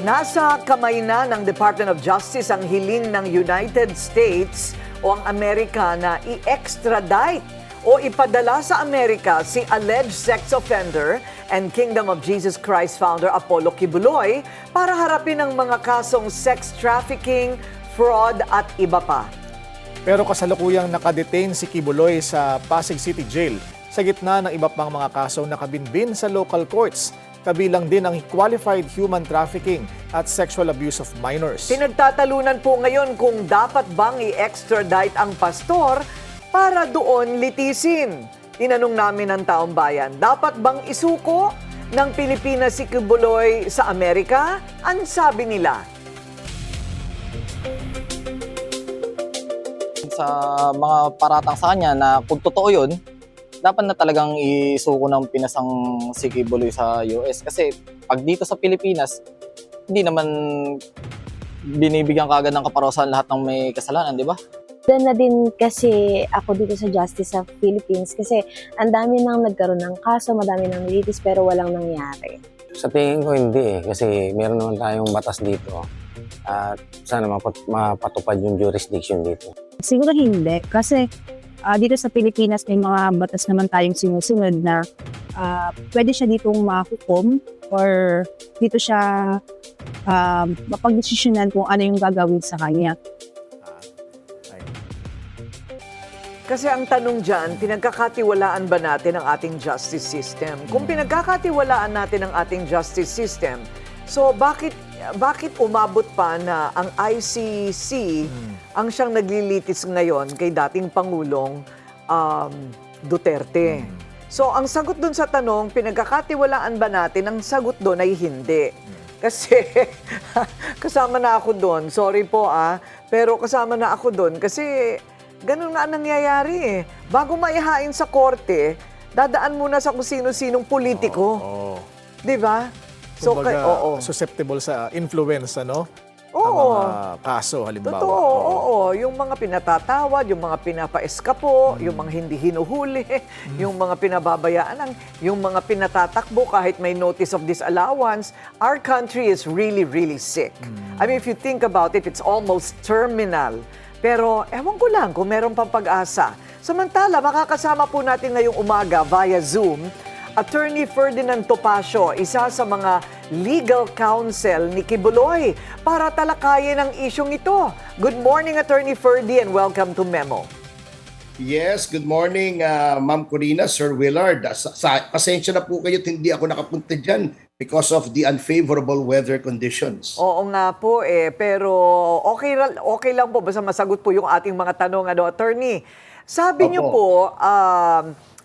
Nasa kamay na ng Department of Justice ang hiling ng United States o ang Amerika na i-extradite o ipadala sa Amerika si alleged sex offender and Kingdom of Jesus Christ founder Apollo Kibuloy para harapin ang mga kasong sex trafficking, fraud at iba pa. Pero kasalukuyang nakadetain si Kibuloy sa Pasig City Jail sa gitna ng iba pang mga kasong nakabinbin sa local courts. Kabilang din ang qualified human trafficking at sexual abuse of minors. Pinagtatalunan po ngayon kung dapat bang i-extradite ang pastor para doon litisin. Tinanong namin ng taong bayan, dapat bang isuko ng Pilipinas si Kibuloy sa Amerika? Ang sabi nila. Sa mga paratang sa kanya na kung totoo yun, dapat na talagang isuko ng Pinasang si Kibuloy sa US. Kasi pag dito sa Pilipinas, hindi naman binibigyan kagad ng kaparusahan lahat ng may kasalanan, di ba? Doon na din kasi ako dito sa Justice sa Philippines kasi ang dami nang nagkaroon ng kaso, madami nang nilitis pero walang nangyari. Sa tingin ko hindi kasi meron naman tayong batas dito at sana mapatupad yung jurisdiction dito. Siguro hindi kasi dito sa Pilipinas may mga batas naman tayong sinusunod na pwede siya ditong mahukom or dito siya mapagdesisyonan kung ano yung gagawin sa kanya. Kasi ang tanong dyan, pinagkakatiwalaan ba natin ang ating justice system? Kung pinagkakatiwalaan natin ang ating justice system, so bakit umabot pa na ang ICC ang siyang naglilitis ngayon kay dating Pangulong Duterte? So ang sagot dun sa tanong, pinagkakatiwalaan ba natin? Ang sagot dun ay hindi. Kasi kasama na ako dun. Sorry po pero kasama na ako dun kasi ganun nga nangyayari eh. Bago maihain sa korte, dadaan muna sa kung sino-sinong politiko. Di ba? So, susceptible sa influence, ano? Oo. Ang mga kaso, halimbawa. Totoo, oo. Yung mga pinatatawad, yung mga pinapa-eskapo, yung mga hindi hinuhuli, yung mga pinababayaan, yung mga pinatatakbo kahit may notice of disallowance. Our country is really, really sick. I mean, if you think about it, it's almost terminal. Pero ewan ko lang kung meron pang pag-asa. Samantala, makakasama po natin ngayong umaga via Zoom, Attorney Ferdinand Topacio, isa sa mga legal counsel ni Kibuloy para talakayin ang isyong ito. Good morning, Attorney Ferdy, and welcome to Memo. Yes, good morning, Ma'am Corina, Sir Willard. Pasensya na po kayo at hindi ako nakapunta dyan because of the unfavorable weather conditions. Oo nga po pero okay lang po basta masagot po yung ating mga tanong, Attorney. Sabi niyo po,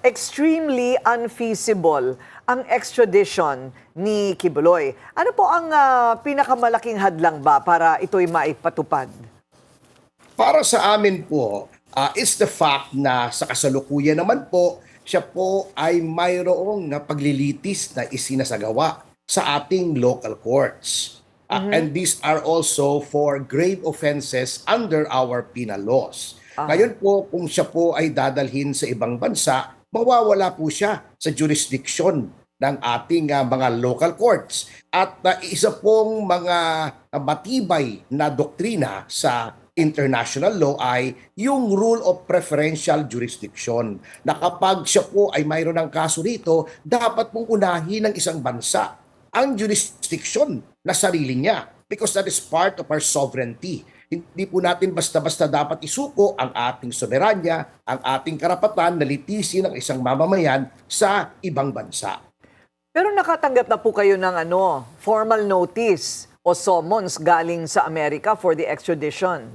extremely unfeasible ang extradition ni Kibuloy. Ano po ang pinakamalaking hadlang ba para ito'y maipatupad? Para sa amin po, is the fact na sa kasalukuyan naman po, siya po ay mayroong paglilitis na isinasagawa sa ating local courts. And these are also for grave offenses under our penal laws. Ngayon po, kung siya po ay dadalhin sa ibang bansa, mawawala po siya sa jurisdiction ng ating mga local courts. At isa pong mga matibay na doktrina sa international law ay yung rule of preferential jurisdiction, na kapag siya po ay mayroon ng kaso rito, dapat pong unahin ng isang bansa ang jurisdiction na sarili niya because that is part of our sovereignty. Hindi po natin basta-basta dapat isuko ang ating soberanya, ang ating karapatan na litisin ng isang mamamayan sa ibang bansa. Pero nakatanggap na po kayo ng formal notice o summons galing sa Amerika for the extradition?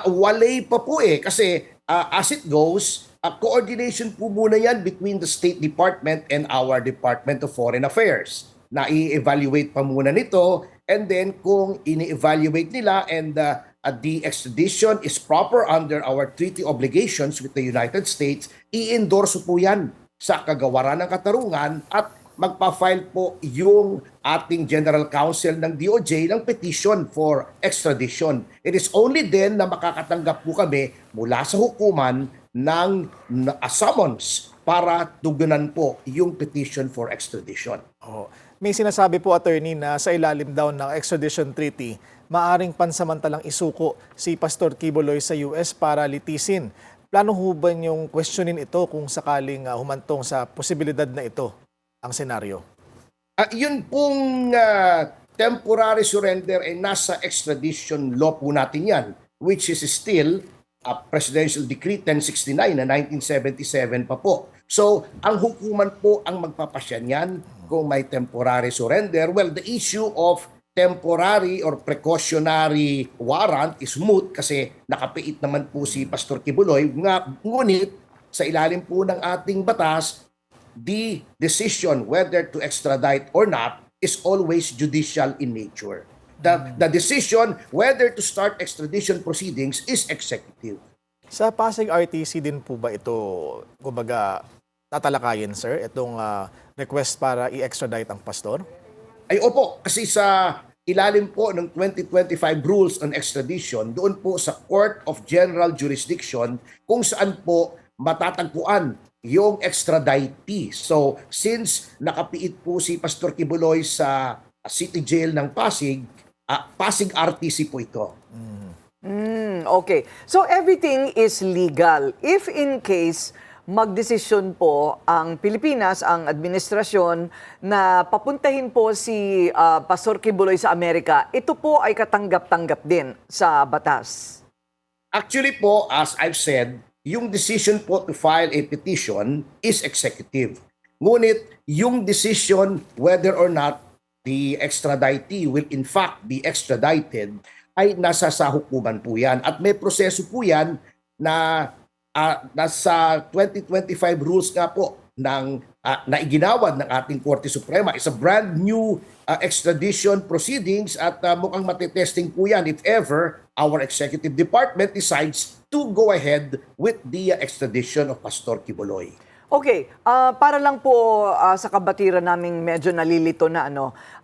Walay pa po kasi as it goes, coordination po muna yan between the State Department and our Department of Foreign Affairs. Na i-evaluate pa muna nito, and then kung ini-evaluate nila and the extradition is proper under our treaty obligations with the United States, i-endorso po yan sa kagawaran ng katarungan at magpa-file po yung ating General Counsel ng DOJ ng petition for extradition. It is only then na makakatanggap po kami mula sa hukuman ng summons para tugunan po yung petition for extradition. May sinasabi po, attorney, na sa ilalim daw ng extradition treaty, maaring pansamantalang isuko si Pastor Quiboloy sa US para litisin. Plano ho ba niyong questionin ito kung sakaling humantong sa posibilidad na ito ang senaryo? Yun pong temporary surrender ay nasa extradition law po natin yan, which is still Presidential Decree 1069 na 1977 pa po. So, ang hukuman po ang magpapasya niyan kung may temporary surrender. Well, the issue of temporary or precautionary warrant is moot kasi nakapiit naman po si Pastor Quiboloy. Ngunit, sa ilalim po ng ating batas, the decision whether to extradite or not is always judicial in nature. The decision whether to start extradition proceedings is executive. Sa Pasig RTC din po ba ito, kumbaga, tatalakayin, sir, itong request para i-extradite ang pastor? Ay opo, kasi sa ilalim po ng 2025 Rules on Extradition, doon po sa Court of General Jurisdiction kung saan po matatagpuan yung extraditee. So, since nakapiit po si Pastor Quiboloy sa City Jail ng Pasig, Pasig RTC po ito. Okay. So everything is legal. If in case magdesisyon po ang Pilipinas, ang administrasyon, na papuntahin po si Pastor Quiboloy sa Amerika, ito po ay katanggap-tanggap din sa batas. Actually po, as I've said, yung decision po to file a petition is executive. Ngunit yung decision whether or not the extraditee will in fact be extradited ay nasa sa hukuman po yan. At may proseso po yan na nasa 2025 rules nga po ng na iginawad ng ating Korte Suprema. It's a brand new extradition proceedings at mukhang matitesting po yan if ever our executive department decides to go ahead with the extradition of Pastor Quiboloy. Okay, para lang po sa kabatiran naming medyo nalilito na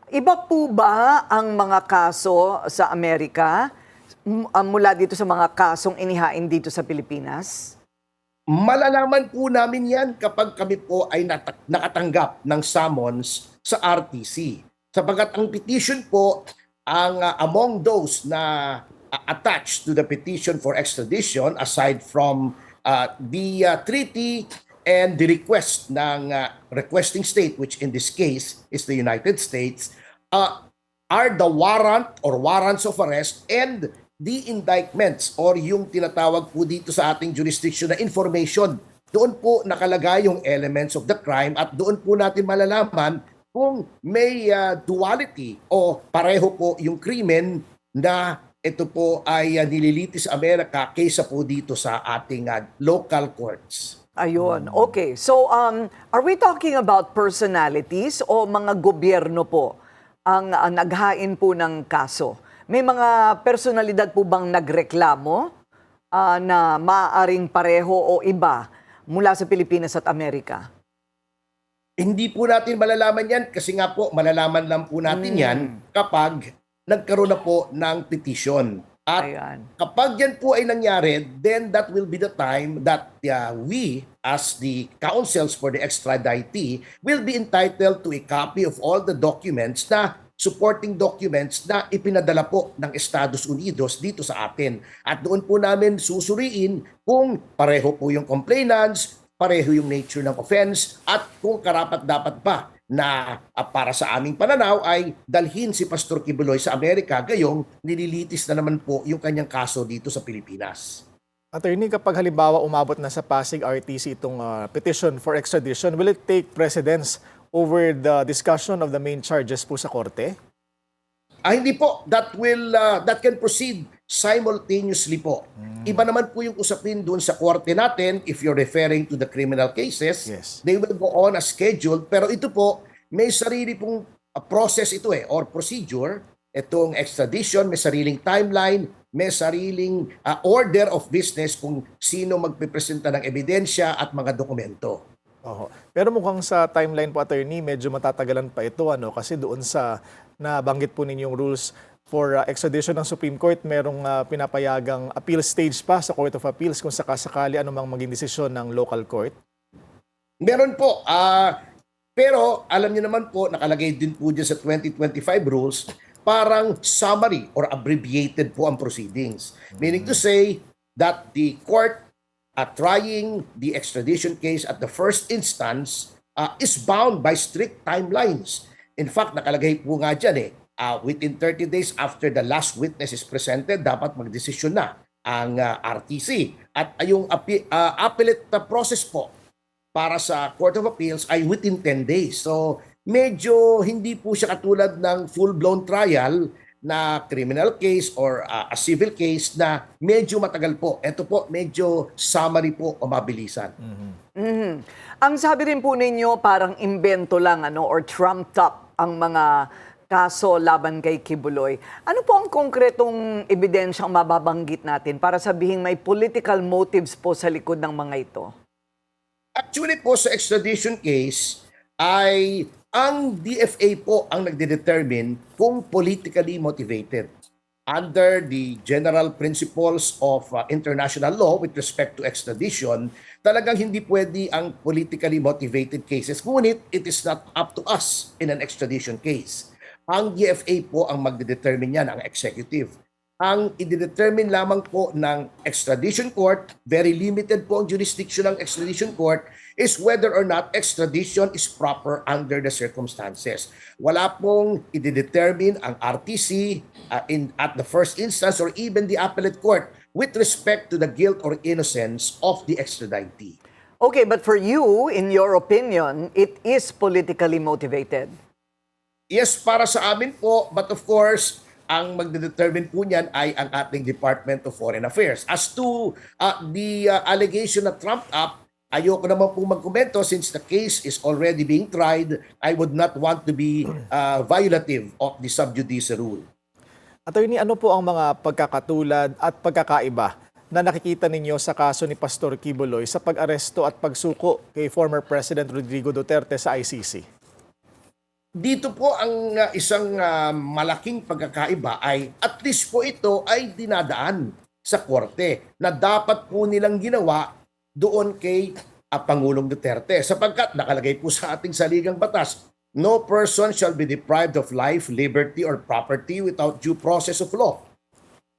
iba po ba ang mga kaso sa Amerika mula dito sa mga kasong inihain dito sa Pilipinas? Malalaman po namin yan kapag kami po ay nakatanggap ng summons sa RTC. Sapagat ang petition po, among those na attached to the petition for extradition, aside from the treaty and the request ng requesting state, which in this case is the United States, are the warrant or warrants of arrest and the indictments or yung tinatawag po dito sa ating jurisdiction na information. Doon po nakalagay yung elements of the crime at doon po natin malalaman kung may duality o pareho po yung krimen na ito po ay nililitis sa Amerika kaysa po dito sa ating local courts. Ayun, okay. So, are we talking about personalities o mga gobyerno po ang naghain po ng kaso? May mga personalidad po bang nagreklamo na maaaring pareho o iba mula sa Pilipinas at Amerika? Hindi po natin malalaman yan kasi nga po malalaman lang po natin yan kapag nagkaroon na po ng petition. At Ayan. kapag yan po ay nangyari, then that will be the time that we as the counsels for the extraditee will be entitled to a copy of all the documents supporting documents na ipinadala po ng Estados Unidos dito sa atin. At doon po namin susuriin kung pareho po yung complainants, pareho yung nature ng offense, at kung karapat-dapat pa na para sa aming pananaw ay dalhin si Pastor Quiboloy sa Amerika, gayong nililitis na naman po yung kanyang kaso dito sa Pilipinas. Attorney, kapag halimbawa umabot na sa Pasig RTC itong petition for extradition, will it take precedence over the discussion of the main charges po sa korte? Hindi po. That can proceed simultaneously po. Iba naman po yung usapin doon sa korte natin if you're referring to the criminal cases. Yes. They will go on as scheduled. Pero ito po, may sarili pong process ito or procedure. Itong extradition, may sariling timeline, may sariling order of business kung sino magpipresenta ng ebidensya at mga dokumento. Oho. Pero mukhang sa timeline po, attorney, medyo matatagalan pa ito kasi doon sa nabanggit po ninyong rules for extradition ng Supreme Court, merong pinapayagang appeal stage pa sa Court of Appeals kung sakasakali anumang maging desisyon ng local court. Meron po. Pero alam niyo naman po, nakalagay din po dyan sa 2025 rules, parang summary or abbreviated po ang proceedings. Meaning to say that the court trying the extradition case at the first instance is bound by strict timelines. In fact, nakalagay po nga dyan within 30 days after the last witness is presented, dapat magdesisyon na ang RTC. At yung appellate process po para sa Court of Appeals ay within 10 days. So medyo hindi po siya katulad ng full-blown trial na criminal case or a civil case na medyo matagal po. Ito po, medyo summary po o mabilisan. Mhm. Ang sabi rin po ninyo, parang imbento lang or trumped up ang mga kaso laban kay Kibuloy. Ano po ang konkretong ebidensyang mababanggit natin para sabihin may political motives po sa likod ng mga ito? Actually po sa extradition case ay ang DFA po ang nagde-determine kung politically motivated. Under the general principles of international law with respect to extradition, talagang hindi pwede ang politically motivated cases. Ngunit it is not up to us in an extradition case. Ang DFA po ang magde-determine yan, ang executive. Ang i-determine lamang po ng extradition court, very limited po ang jurisdiction ng extradition court, is whether or not extradition is proper under the circumstances. Wala pong i-determine ang RTC at the first instance or even the appellate court with respect to the guilt or innocence of the extraditee. Okay, but for you, in your opinion, it is politically motivated. Yes, para sa amin po, but of course, ang magdedetermine po niyan ay ang ating Department of Foreign Affairs. As to the allegation na trumped up, ayoko naman po magkomento since the case is already being tried. I would not want to be violative of the sub judice rule. Attorney, ano po ang mga pagkakatulad at pagkakaiba na nakikita ninyo sa kaso ni Pastor Kibuloy sa pag-aresto at pagsuko kay former President Rodrigo Duterte sa ICC? Dito po ang isang malaking pagkakaiba ay at least po ito ay dinadaan sa korte na dapat po nilang ginawa doon kay Pangulong Duterte sapagkat nakalagay po sa ating saligang batas, no person shall be deprived of life, liberty, or property without due process of law.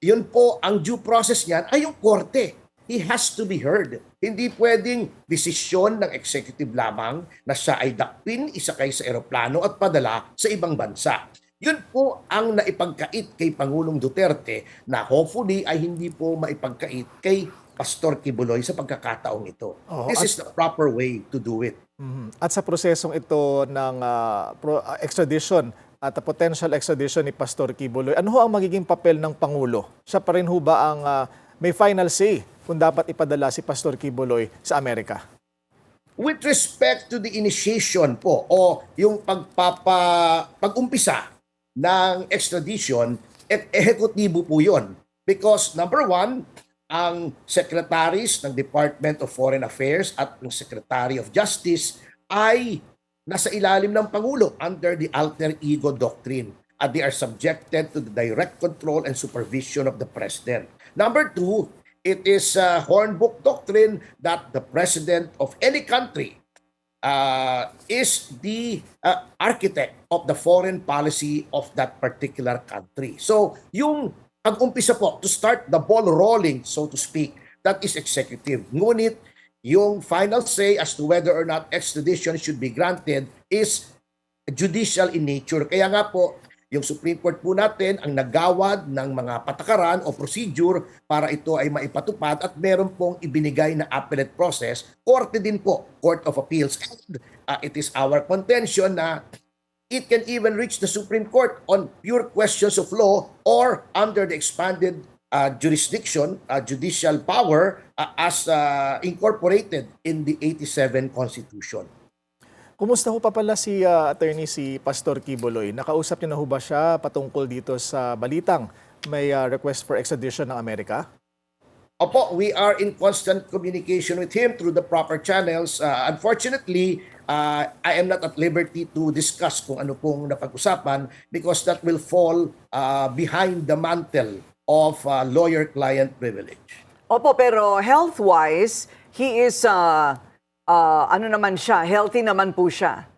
Yun po, ang due process niyan ay yung korte. He has to be heard. Hindi pwedeng desisyon ng executive lamang na siya ay dakpin, isakay sa eroplano at padala sa ibang bansa. Yun po ang naipagkait kay Pangulong Duterte na hopefully ay hindi po maipagkait kay Pastor Kibuloy sa pagkakataong ito. This is the proper way to do it. At sa prosesong ito ng extradition at potential extradition ni Pastor Kibuloy, ano ho ang magiging papel ng Pangulo? Siya pa rin ho ba ang may final say kung dapat ipadala si Pastor Kibuloy sa Amerika? With respect to the initiation po o yung pag-umpisa ng extradition, ehekutibo po yun. Because number one, ang secretaries ng Department of Foreign Affairs at ng Secretary of Justice ay nasa ilalim ng Pangulo under the alter ego doctrine at they are subjected to the direct control and supervision of the President. Number two, it is Hornbook doctrine that the president of any country is the architect of the foreign policy of that particular country. So, yung pag-umpisa po, to start the ball rolling, so to speak, that is executive. Ngunit, yung final say as to whether or not extradition should be granted is judicial in nature. Kaya nga po, yung Supreme Court po natin ang naggawad ng mga patakaran o procedure para ito ay maipatupad at meron pong ibinigay na appellate process. Korte din po, Court of Appeals. And it is our contention na it can even reach the Supreme Court on pure questions of law or under the expanded jurisdiction, judicial power as incorporated in the 87 Constitution. Kumusta ho pa pala si attorney si Pastor Kibuloy? Nakausap niyo na ho ba siya patungkol dito sa balitang may request for extradition ng Amerika? Opo, we are in constant communication with him through the proper channels. Unfortunately, I am not at liberty to discuss kung ano pong napag-usapan because that will fall behind the mantle of lawyer-client privilege. Opo, pero health-wise, he is, ano naman siya, healthy naman po siya.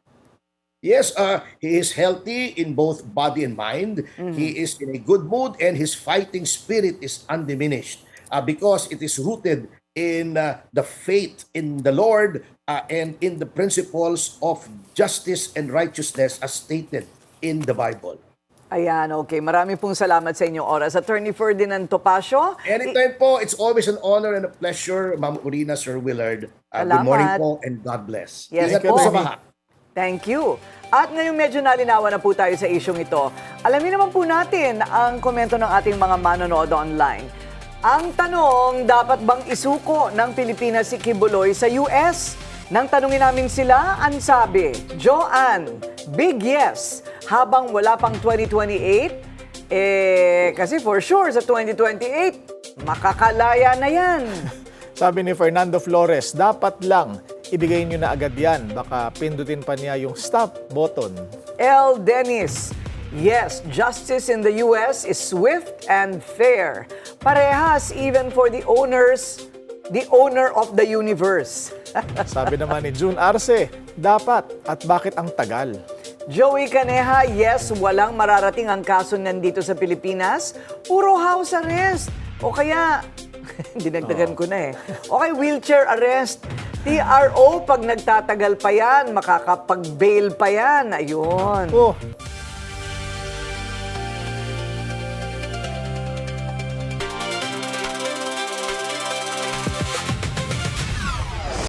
Yes, he is healthy in both body and mind. He is in a good mood and his fighting spirit is undiminished because it is rooted in the faith in the Lord and in the principles of justice and righteousness as stated in the Bible. Ayan, okay. Marami pong salamat sa inyong oras. Attorney Ferdinand Topacio. Anytime po, it's always an honor and a pleasure, Ma'am Urina, Sir Willard. Good Salamat. morning po and God bless. Yes Ingat po. po sa baha. Thank you. At ngayong medyo nalinawan na po tayo sa isyong ito, alamin naman po natin ang komento ng ating mga manonood online. Ang tanong, dapat bang isuko ng Pilipinas si Kibuloy sa US? Nang tanungin namin sila, ang sabi, Joanne, big yes. Habang wala pang 2028, kasi for sure sa 2028, makakalaya na yan. Sabi ni Fernando Flores, dapat lang ibigay nyo na agad yan. Baka pindutin pa niya yung stop button. L. Dennis, yes, justice in the US is swift and fair. Parehas even for the owner of the universe. Sabi naman ni June Arce, dapat at bakit ang tagal? Joey Caneha, yes, walang mararating ang kaso nandito sa Pilipinas. Puro house arrest. O kaya, dinagdagan ko na eh. O kaya wheelchair arrest. TRO, pag nagtatagal pa yan, makakapag-bail pa yan. Ayun. Oh,